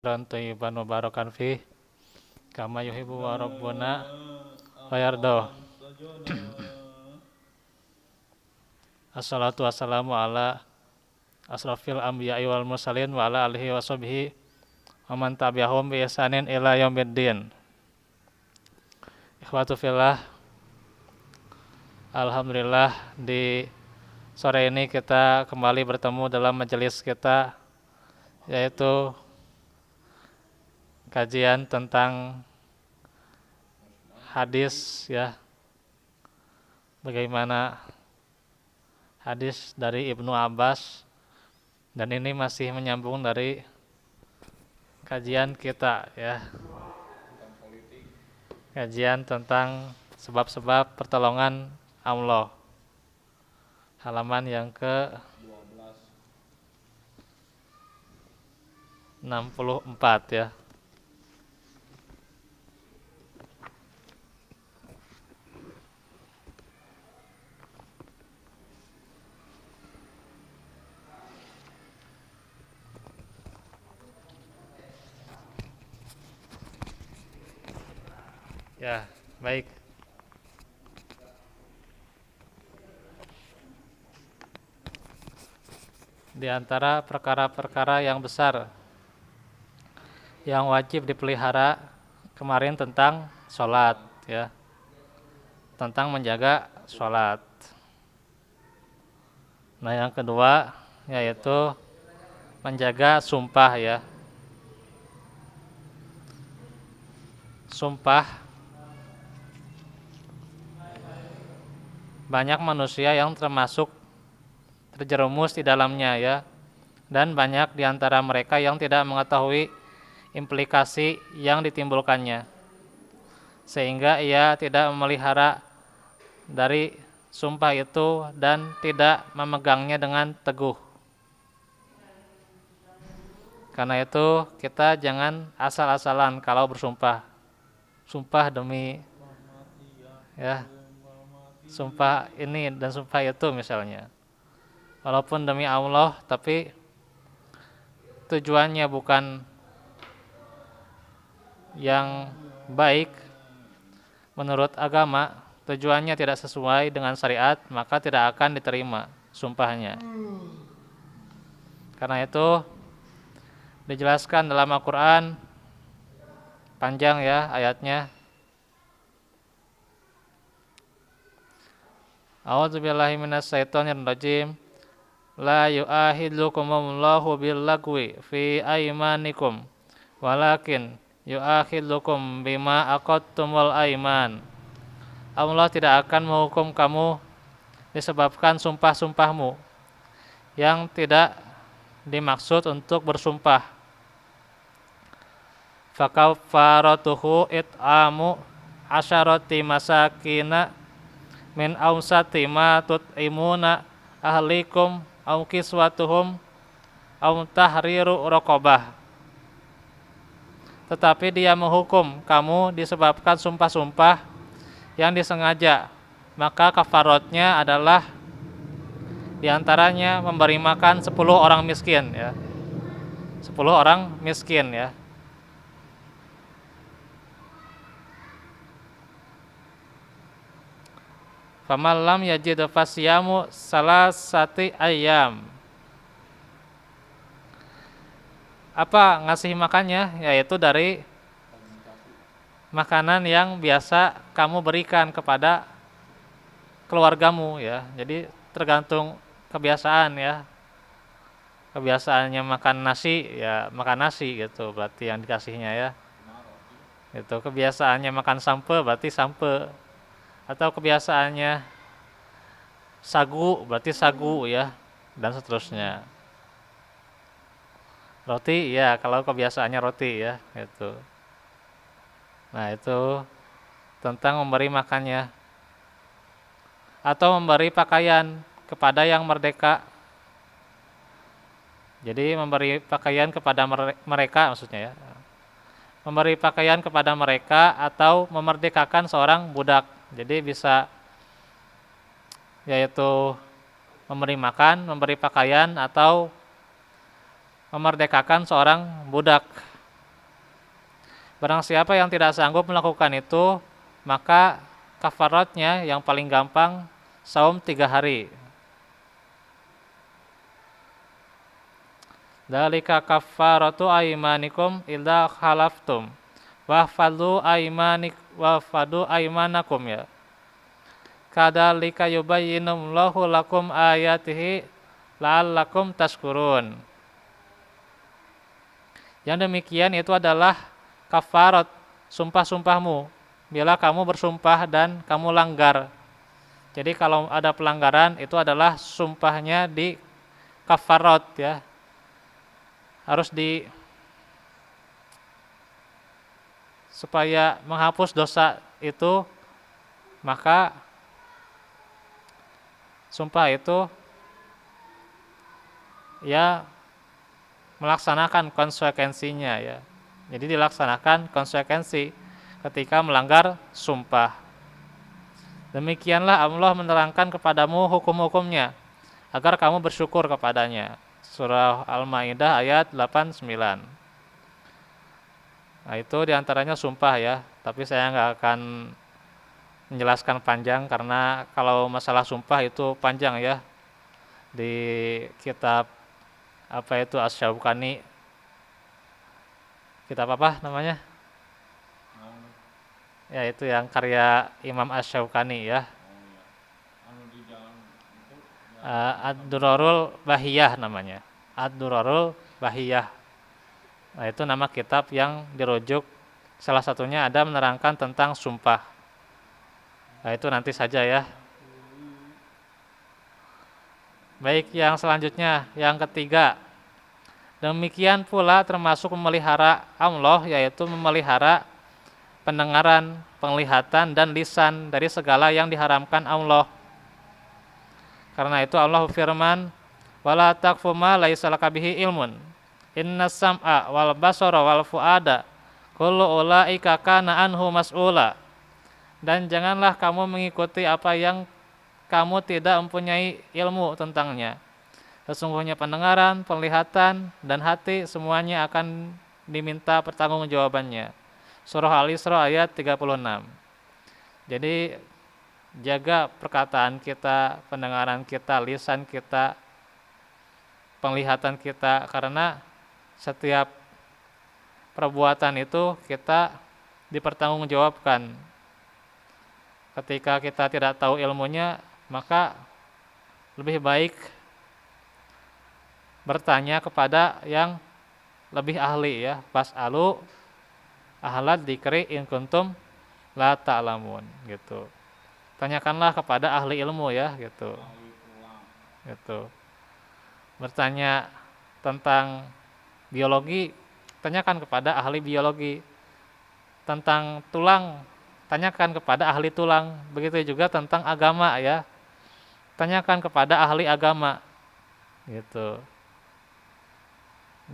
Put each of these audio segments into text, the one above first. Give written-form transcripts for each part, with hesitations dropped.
dan thayyiban mubarakan fih kama yuhibbu wa rabbuna wa yardah. Assalatu wassalamu ala asrafil anbiya'i wal mursalin wa ala alihi wa sahbihi wa man tabi'ahum bi ihsanin ila yaumiddin. Ikhwatu fillah, alhamdulillah di sore ini kita kembali bertemu dalam majelis kita, yaitu kajian tentang hadis, ya, bagaimana hadis dari Ibnu Abbas, dan ini masih menyambung dari kajian kita, ya, kajian tentang sebab-sebab pertolongan Allah, halaman yang ke 64, ya. Ya, baik. Di antara perkara-perkara yang besar yang wajib dipelihara kemarin tentang sholat, ya, tentang menjaga sholat. Nah, yang kedua yaitu menjaga sumpah, ya. Sumpah, banyak manusia yang terjerumus di dalamnya, ya, dan banyak di antara mereka yang tidak mengetahui implikasi yang ditimbulkannya, sehingga ia tidak memelihara dari sumpah itu dan tidak memegangnya dengan teguh. Karena itu kita jangan asal-asalan kalau bersumpah. Sumpah demi, ya, sumpah ini dan sumpah itu misalnya. Walaupun demi Allah, tapi tujuannya bukan yang baik menurut agama, tujuannya tidak sesuai dengan syariat, maka tidak akan diterima sumpahnya. Karena itu dijelaskan dalam Al-Quran, panjang, ya, ayatnya. A'udzubillahi minasyaitonirrajim. La yu'akhidhukumullahu billagwi fi aymanikum walakin yu'akhidhukum bima aqadtumul ayman. Allah tidak akan menghukum kamu disebabkan sumpah-sumpahmu yang tidak dimaksud untuk bersumpah. Fakafaratuhu it'amu asyarati masakina min awsati ma tut'imuna ahlikum aw kiswatuhum aw tahriru raqabah. Tetapi dia menghukum kamu disebabkan sumpah-sumpah yang disengaja, maka kafaratnya adalah diantaranya memberi makan 10 orang miskin, ya. 10 orang miskin, ya. Faman lam yajid fasyamu salasati ayyam. Apa ngasih makannya? Yaitu dari makanan yang biasa kamu berikan kepada keluargamu, ya. Jadi tergantung kebiasaan, ya. Kebiasaannya makan nasi, ya makan nasi gitu, berarti yang dikasihnya, ya. Itu kebiasaannya makan sampe, berarti sampe. Atau kebiasaannya sagu, berarti sagu, ya, dan seterusnya. Roti, ya, kalau kebiasaannya roti, ya, itu. Nah, itu tentang memberi makannya. Atau memberi pakaian kepada yang merdeka. Jadi memberi pakaian kepada mereka, maksudnya, ya. Memberi pakaian kepada mereka atau memerdekakan seorang budak. Jadi bisa, yaitu memberi makan, memberi pakaian, atau memerdekakan seorang budak. Barang siapa yang tidak sanggup melakukan itu, maka kafaratnya yang paling gampang saum 3 hari. Dalika kafaratu aimanikum idza khalaftum wahfadu aimanakum ya. Kadzalika yubayyinullahu lakum ayatihi la'allakum tashkurun. Yang demikian itu adalah kafarat sumpah-sumpahmu bila kamu bersumpah dan kamu langgar. Jadi kalau ada pelanggaran itu adalah sumpahnya di kafarat ya. Harus supaya menghapus dosa itu, maka sumpah itu ya melaksanakan konsekuensinya ya. Jadi dilaksanakan konsekuensi ketika melanggar sumpah. Demikianlah Allah menerangkan kepadamu hukum-hukumnya agar kamu bersyukur kepadanya. Surah Al-Maidah ayat 89. Nah, itu diantaranya sumpah ya. Tapi saya nggak akan menjelaskan panjang karena kalau masalah sumpah itu panjang ya. Di kitab apa itu Asy-Syaukani, kitab apa namanya? Ya itu yang karya Imam Asy-Syaukani ya. Ad-Durarul Bahiyah namanya. Ad-Durarul Bahiyah. Nah, itu nama kitab yang dirujuk. Salah satunya ada menerangkan tentang sumpah. Nah, itu nanti saja ya. Baik, yang selanjutnya, yang ketiga. Demikian pula termasuk memelihara Allah, yaitu memelihara pendengaran, penglihatan, dan lisan dari segala yang diharamkan Allah. Karena itu Allah firman, wala taqfu ma laisa laka bihi ilmun. Innas sam'a wal basara wal fuada kullu ulaika kana anhu mas'ula. Dan janganlah kamu mengikuti apa yang kamu tidak mempunyai ilmu tentangnya. Sesungguhnya pendengaran, penglihatan, dan hati semuanya akan diminta pertanggungjawabannya. Surah Al-Isra ayat 36. Jadi jaga perkataan kita, pendengaran kita, lisan kita, penglihatan kita, karena setiap perbuatan itu kita dipertanggungjawabkan. Ketika kita tidak tahu ilmunya, maka lebih baik bertanya kepada yang lebih ahli ya. Fas'alu ahlad dzikri in kuntum la ta'lamun gitu. Tanyakanlah kepada ahli ilmu ya gitu. Gitu. Bertanya tentang biologi, tanyakan kepada ahli biologi. Tentang tulang, tanyakan kepada ahli tulang. Begitu juga tentang agama ya. Tanyakan kepada ahli agama. Gitu.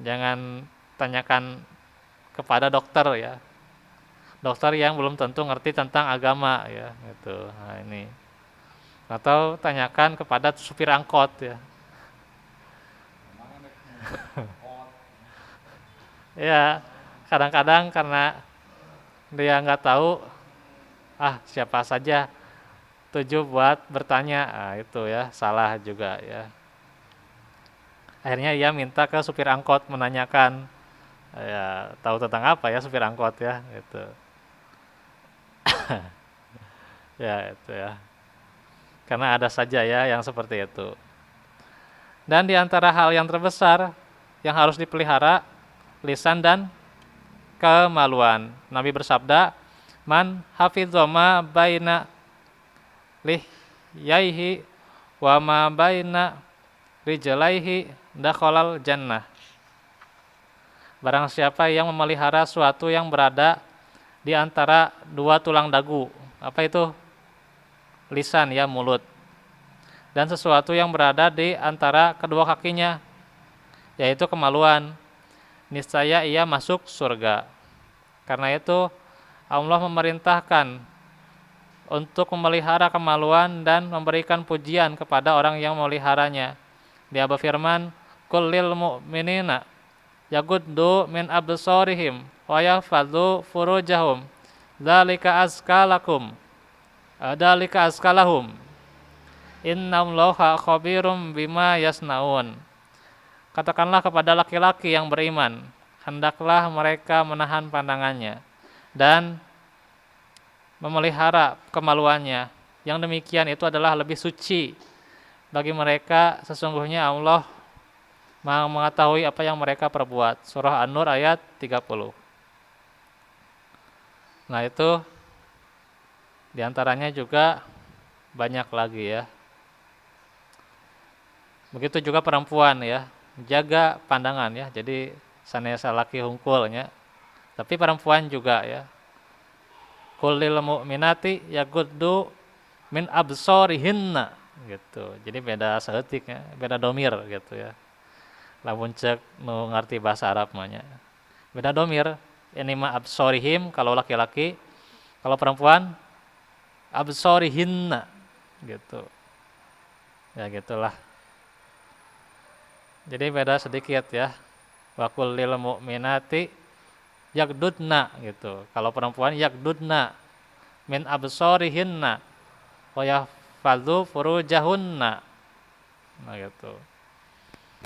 Jangan tanyakan kepada dokter ya. Dokter yang belum tentu ngerti tentang agama ya, gitu. Nah, ini. Atau tanyakan kepada supir angkot ya. Ya, kadang-kadang karena dia nggak tahu, siapa saja tujuh buat bertanya, itu ya salah juga ya. Akhirnya ia minta ke supir angkot menanyakan, ya tahu tentang apa ya supir angkot ya, gitu. Ya itu ya. Karena ada saja ya yang seperti itu. Dan di antara hal yang terbesar yang harus dipelihara lisan dan kemaluan. Nabi bersabda, "Man hafizoma baina lihyaihi wa ma baina rijlaihi dakhalal jannah." Barang siapa yang memelihara suatu yang berada di antara dua tulang dagu, apa itu? Lisan ya, mulut. Dan sesuatu yang berada di antara kedua kakinya, yaitu kemaluan, niscaya ia masuk surga. Karena itu Allah memerintahkan untuk memelihara kemaluan dan memberikan pujian kepada orang yang memeliharanya. Dia berfirman, "Qul lil mu'minina yaguddu min absarihim wa yahfazu furujahum dzalika azkalakum dzalika azkalahum innallaha khabirum bima yasnaun. Katakanlah kepada laki-laki yang beriman, hendaklah mereka menahan pandangannya dan memelihara kemaluannya. Yang demikian itu adalah lebih suci bagi mereka, sesungguhnya Allah Maha mengetahui apa yang mereka perbuat. Surah An-Nur ayat 30. Nah, itu diantaranya juga banyak lagi ya. Begitu juga perempuan ya, jaga pandangan ya. Jadi sanesah laki hungkulnya, tapi perempuan juga ya. Qul lil mu'minati yaguddu min absarihinna gitu. Jadi beda saeutiknya, beda domir gitu ya. Lamun cek nu ngarti bahasa Arab mah nya. Beda domir. Ini mah absarihim kalau laki-laki, kalau perempuan absarihinna gitu. Ya gitulah. Jadi beda sedikit ya. Wa qul lil mu'minati yagdudna gitu. Kalau perempuan yagdudna min absarihinna wa yahfazu furujahunna. Nah gitu.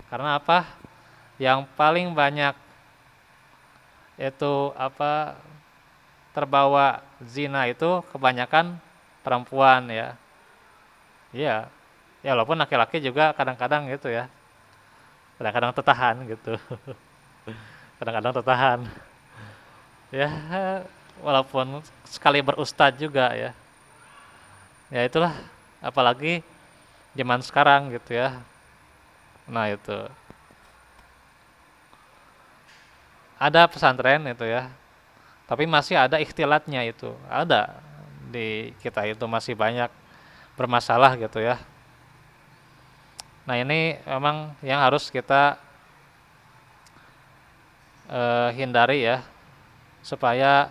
Karena apa? Yang paling banyak itu terbawa zina itu kebanyakan perempuan ya. Iya. Ya walaupun laki-laki juga kadang-kadang gitu ya. Kadang-kadang tertahan gitu. Kadang-kadang tertahan. Ya, walaupun sekali berustad juga ya. Ya itulah, apalagi zaman sekarang gitu ya. Nah itu. Ada pesantren itu ya. Tapi masih ada ikhtilatnya itu. Ada di kita itu masih banyak bermasalah gitu ya. Nah ini memang yang harus kita hindari ya. Supaya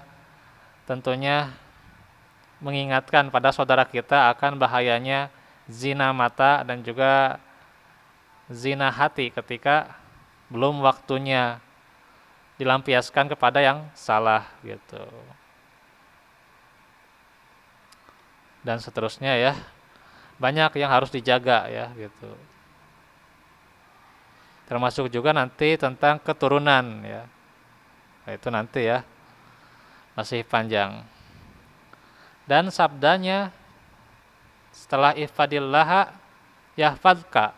tentunya mengingatkan pada saudara kita akan bahayanya zina mata dan juga zina hati ketika belum waktunya dilampiaskan kepada yang salah gitu. Dan seterusnya ya. Banyak yang harus dijaga ya gitu. Termasuk juga nanti tentang keturunan ya. Nah, itu nanti ya. Masih panjang. Dan sabdanya setelah ihfadillaha yahfadka.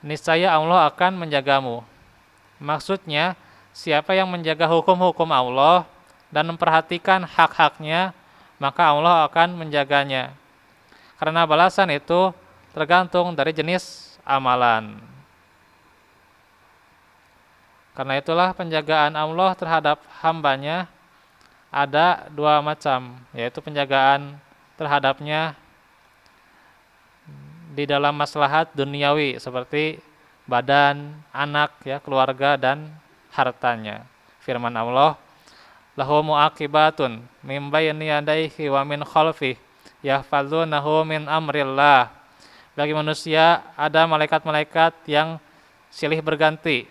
Niscaya Allah akan menjagamu. Maksudnya, siapa yang menjaga hukum-hukum Allah dan memperhatikan hak-haknya, maka Allah akan menjaganya. Karena balasan itu tergantung dari jenis amalan. Karena itulah penjagaan Allah terhadap hambanya ada dua macam, yaitu penjagaan terhadapnya di dalam maslahat duniawi seperti badan, anak, ya, keluarga dan hartanya. Firman Allah, lahu muaqibatun min bayni yadayhi wa min khalfihi yahfazunahu min amrillah. Bagi manusia ada malaikat-malaikat yang silih berganti,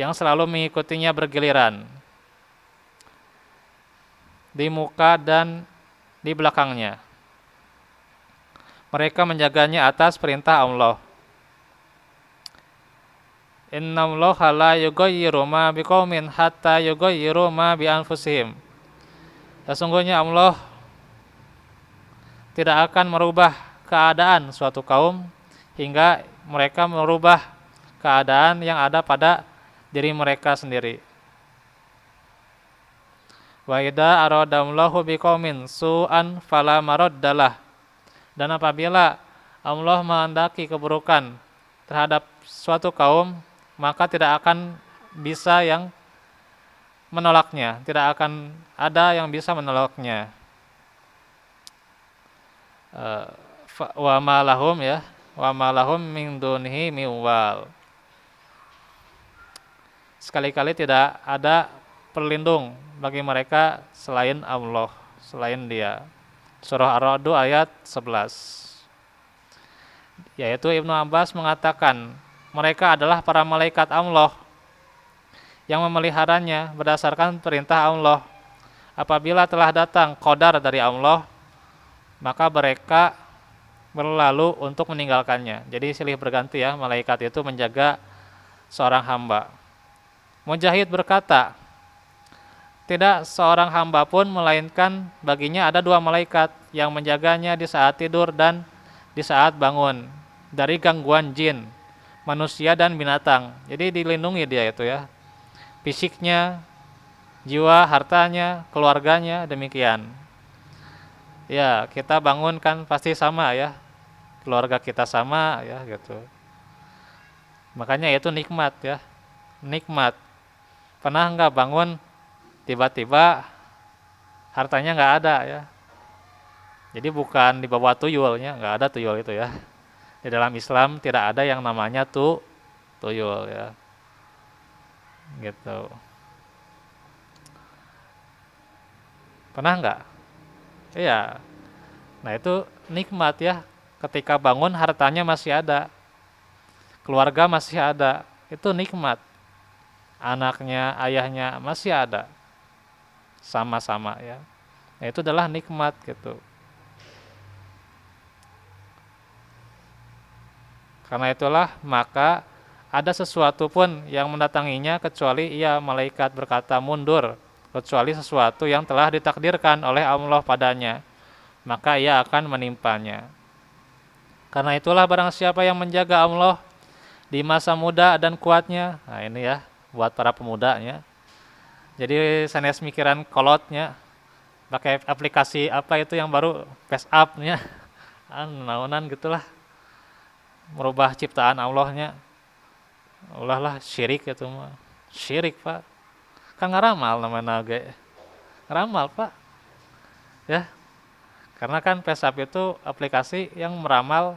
yang selalu mengikutinya bergiliran di muka dan di belakangnya. Mereka menjaganya atas perintah Allah. Innallaha la yughayyiru ma biqaumin hatta yughayyiru ma bi anfusihim. Sesungguhnya Allah tidak akan merubah keadaan suatu kaum hingga mereka merubah keadaan yang ada pada diri mereka sendiri. Wa idza aradallahu biqaumin su'an fala maraddalah. Dan apabila Allah menghendaki keburukan terhadap suatu kaum, maka tidak akan bisa yang menolaknya, tidak akan ada yang bisa menolaknya. Wa ma lahum ya, wa ma lahum min dunihi miwal. Sekali-kali tidak ada perlindung bagi mereka selain Allah, selain Dia. Surah Ar-Ra'd ayat 11. Yaitu Ibnu Abbas mengatakan, mereka adalah para malaikat Allah yang memeliharanya berdasarkan perintah Allah. Apabila telah datang qadar dari Allah, maka mereka berlalu untuk meninggalkannya. Jadi silih berganti ya, malaikat itu menjaga seorang hamba. Mujahid berkata, tidak seorang hamba pun melainkan baginya ada dua malaikat yang menjaganya di saat tidur dan di saat bangun dari gangguan jin, manusia dan binatang. Jadi dilindungi dia itu ya. Fisiknya, jiwa, hartanya, keluarganya demikian. Ya, kita bangun kan pasti sama ya. Keluarga kita sama ya gitu. Makanya itu nikmat ya. Nikmat. Pernah nggak bangun tiba-tiba hartanya nggak ada ya. Jadi bukan dibawa tuyulnya, nggak ada tuyul itu ya. Di dalam Islam tidak ada yang namanya tuyul ya. Gitu. Pernah nggak? Iya. Nah itu nikmat ya. Ketika bangun hartanya masih ada, keluarga masih ada, itu nikmat. Anaknya, ayahnya masih ada, sama-sama ya. Nah, itu adalah nikmat gitu. Karena itulah maka ada sesuatu pun yang mendatanginya kecuali ia malaikat berkata mundur, kecuali sesuatu yang telah ditakdirkan oleh Allah padanya, maka ia akan menimpanya. Karena itulah barang siapa yang menjaga Allah di masa muda dan kuatnya, nah ini ya buat para pemudanya. Jadi sanes mikiran kolotnya, pakai aplikasi apa itu yang baru face up-nya, naonan gitulah, merubah ciptaan Allahnya. Ulah lah syirik itu mah. Syirik, Pak. Kan ngaramal namanya ge. Ngaramal, Pak. Ya. Karena kan face up itu aplikasi yang meramal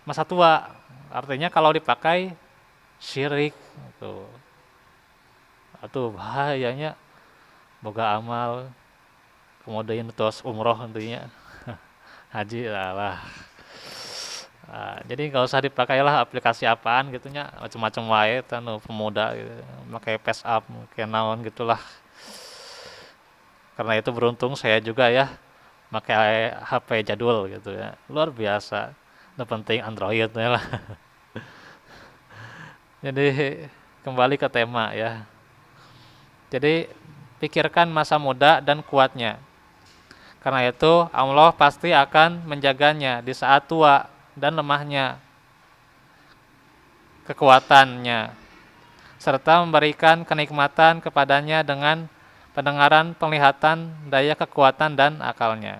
masa tua. Artinya kalau dipakai syirik gitu. Atuh bahayanya boga amal kemudian terus umroh tentunya haji lah. Nah, jadi nggak usah dipakailah aplikasi apaan gitunya macam-macam wae tanu pemuda gitu. Pakai face up kayak naon gitulah. Karena itu beruntung saya juga ya pakai HP jadul gitu ya. Luar biasa. Yang penting Android lah. Jadi kembali ke tema ya. Jadi pikirkan masa muda dan kuatnya. Karena itu Allah pasti akan menjaganya di saat tua dan lemahnya, kekuatannya, serta memberikan kenikmatan kepadanya dengan pendengaran, penglihatan, daya kekuatan dan akalnya.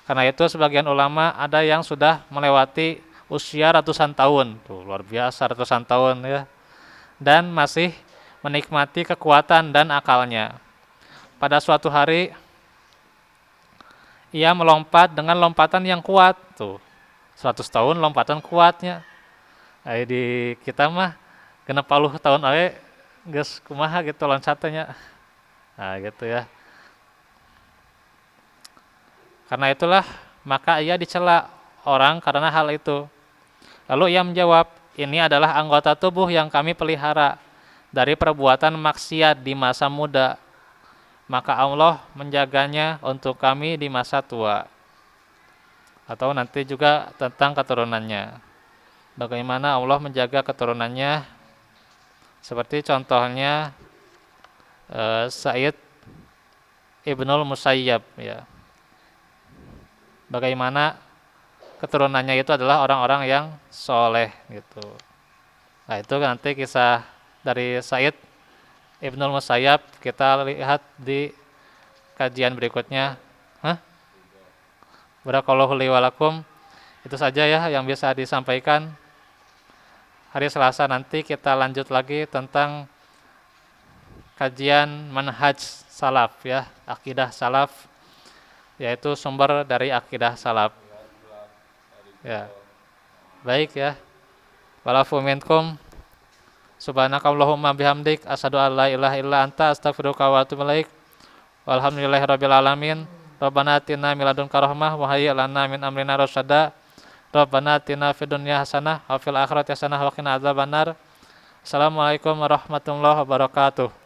Karena itu sebagian ulama ada yang sudah melewati usia ratusan tahun, tuh luar biasa ratusan tahun ya, dan masih menikmati kekuatan dan akalnya. Pada suatu hari ia melompat dengan lompatan yang kuat tuh. 100 tahun lompatan kuatnya. Di kita mah 60 tahun awe geus kumaha gitu loncatnya. Nah, gitu ya. Karena itulah maka ia dicela orang karena hal itu. Lalu ia menjawab, "Ini adalah anggota tubuh yang kami pelihara dari perbuatan maksiat di masa muda, maka Allah menjaganya untuk kami di masa tua." Atau nanti juga tentang keturunannya. Bagaimana Allah menjaga keturunannya? Seperti contohnya Sa'id Ibnul Musayyab ya. Bagaimana keturunannya itu adalah orang-orang yang soleh gitu. Nah itu nanti kisah dari Sa'id Ibnul Musayyab kita lihat di kajian berikutnya. Barakallahu li wa lakum. Itu saja ya yang bisa disampaikan. Hari Selasa nanti kita lanjut lagi tentang kajian manhaj salaf ya, akidah salaf, yaitu sumber dari akidah salaf. Ya. Baik ya. Walafu minkum. Subhanakallahumma bihamdik asyhadu an la ilaha illa anta astaghfiruka wa atubu ilaik. Walhamdulillahirabbil alamin. Rabbana atina min ladunka rahmah wa hayyi lana min amrina rasyada. Rabbana atina fid dunya hasanah wa fil akhirati hasanah wa qina adzabannar. Assalamualaikum warahmatullahi wabarakatuh.